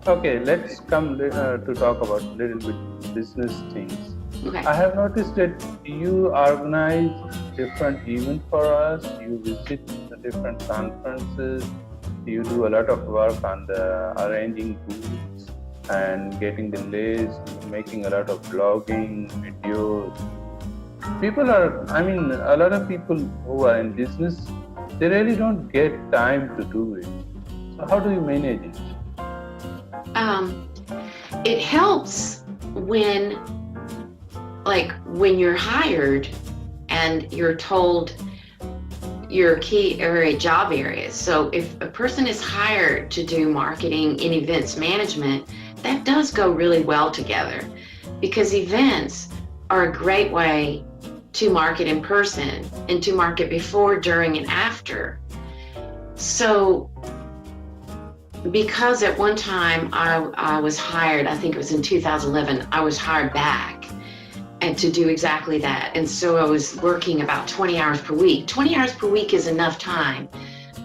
Okay, let's come to talk about little bit business things. Okay. I have noticed that you organize different events for us. You visit the different conferences. You do a lot of work on the arranging booths and getting the list, making a lot of blogging, videos. People are, I mean, a lot of people who are in business, they really don't get time to do it. So how do you manage it? Um, it helps when, like, when you're hired and you're told your key area job areas. So if a person is hired to do marketing and events management, that does go really well together because events are a great way to market in person and to market before, during, and after. So because at one time I was hired, I think it was in 2011, I was hired back and to do exactly that. And so I was working about 20 hours per week. 20 hours per week is enough time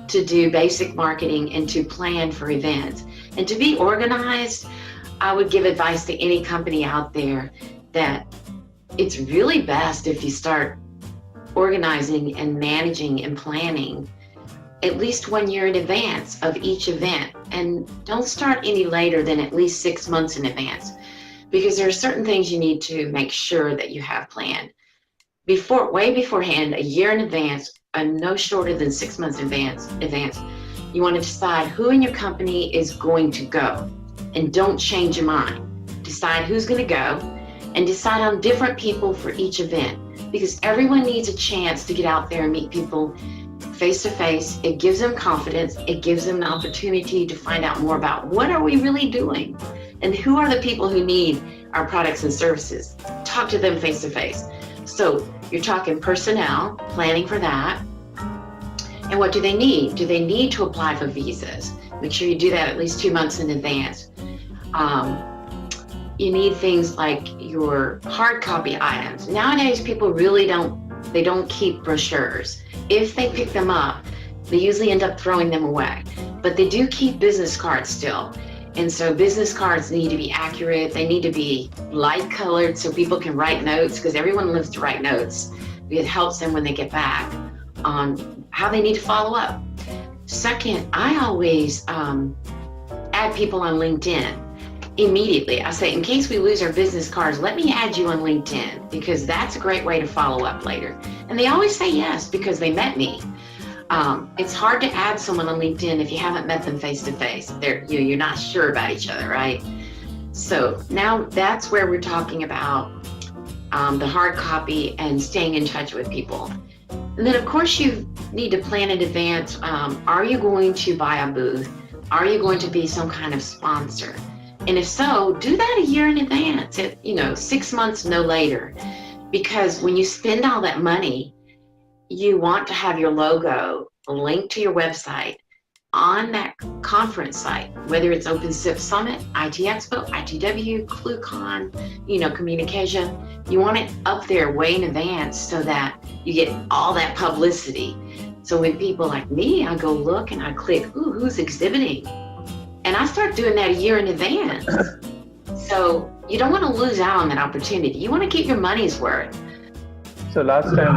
to do basic marketing and to plan for events. And to be organized, I would give advice to any company out there that it's really best if you start organizing and managing and planning at least 1 year in advance of each event. And don't start any later than at least 6 months in advance, because there are certain things you need to make sure that you have planned way beforehand, a year in advance, and no shorter than 6 months in advance. You want to decide who in your company is going to go, and don't change your mind. Decide who's going to go and decide on different people for each event, because everyone needs a chance to get out there and meet people face to face. It gives them confidence. It gives them an opportunity to find out more about what are we really doing and who are the people who need our products and services. Talk to them face to face. So you're talking personnel, planning for that. And what do they need? Do they need to apply for visas? Make sure you do that at least 2 months in advance. You need things like your hard copy items. Nowadays, people really don't keep brochures. If they pick them up, they usually end up throwing them away. But they do keep business cards still. And so business cards need to be accurate. They need to be light colored so people can write notes, because everyone lives to write notes. It helps them when they get back on how they need to follow up. Second, I always add people on LinkedIn immediately. I say, in case we lose our business cards, let me add you on LinkedIn, because that's a great way to follow up later. And they always say yes because they met me. It's hard to add someone on LinkedIn if you haven't met them face to face. You're not sure about each other, right? So now that's where we're talking about the hard copy and staying in touch with people. And then of course you need to plan in advance. Are you going to buy a booth? Are you going to be some kind of sponsor? And if so, do that a year in advance, 6 months, no later. Because when you spend all that money, you want to have your logo linked to your website on that conference site, whether it's OpenSIP Summit, IT Expo, ITW, ClueCon, Communication. You want it up there way in advance so that you get all that publicity. So when people like me, I go look and I click, ooh, who's exhibiting? And I start doing that a year in advance. So you don't want to lose out on that opportunity. You want to get your money's worth. So last time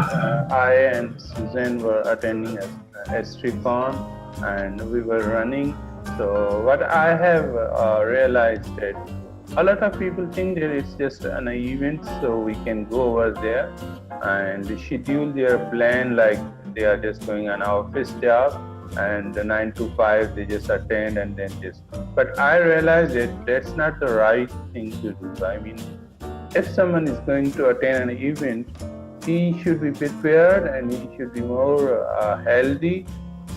I and Suzanne were attending a S3Con and we were running. So what I have realized that a lot of people think that it's just an event, so we can go over there and schedule their plan like they are just going an office job, and the 9 to 5 they just attend and then just. But I realized that that's not the right thing to do. I mean, if someone is going to attend an event, he should be prepared and he should be more healthy,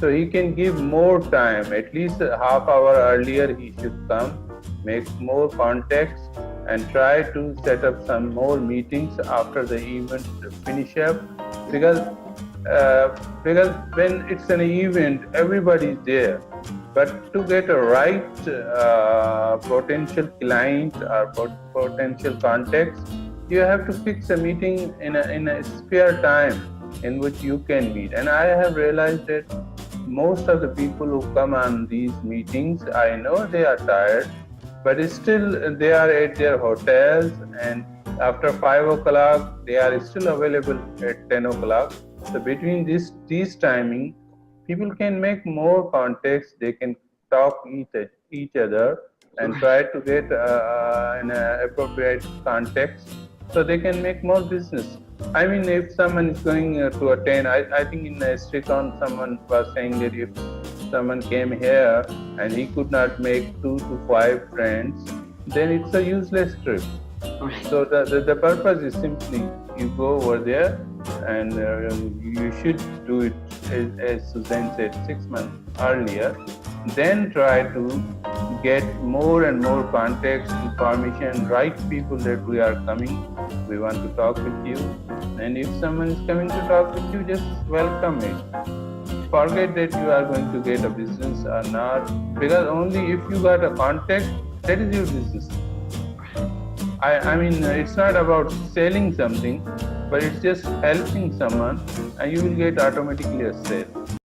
so he can give more time, at least a half hour earlier he should come, make more contacts and try to set up some more meetings after the event finish up, because when it's an event everybody is there, but to get a right potential client or potential contacts, you have to fix a meeting in a spare time in which you can meet. And I have realized that most of the people who come on these meetings, I know they are tired, but still they are at their hotels, and after 5 o'clock they are still available at 10 o'clock. So between these timing, people can make more contacts, they can talk each other and try to get an appropriate context so they can make more business. I mean, if someone is going to attend, I think in Stricon someone was saying that if someone came here and he could not make 2 to 5 friends, then it's a useless trip. Right. So the purpose is simply you go over there and you should do it as Suzanne said 6 months earlier. Then try to get more and more contacts, information, right people that we are coming. We want to talk with you. And if someone is coming to talk with you, just welcome it. Forget that you are going to get a business or not, because only if you got a contact, that is your business. I mean, it's not about selling something, but it's just helping someone and you will get automatically a sale.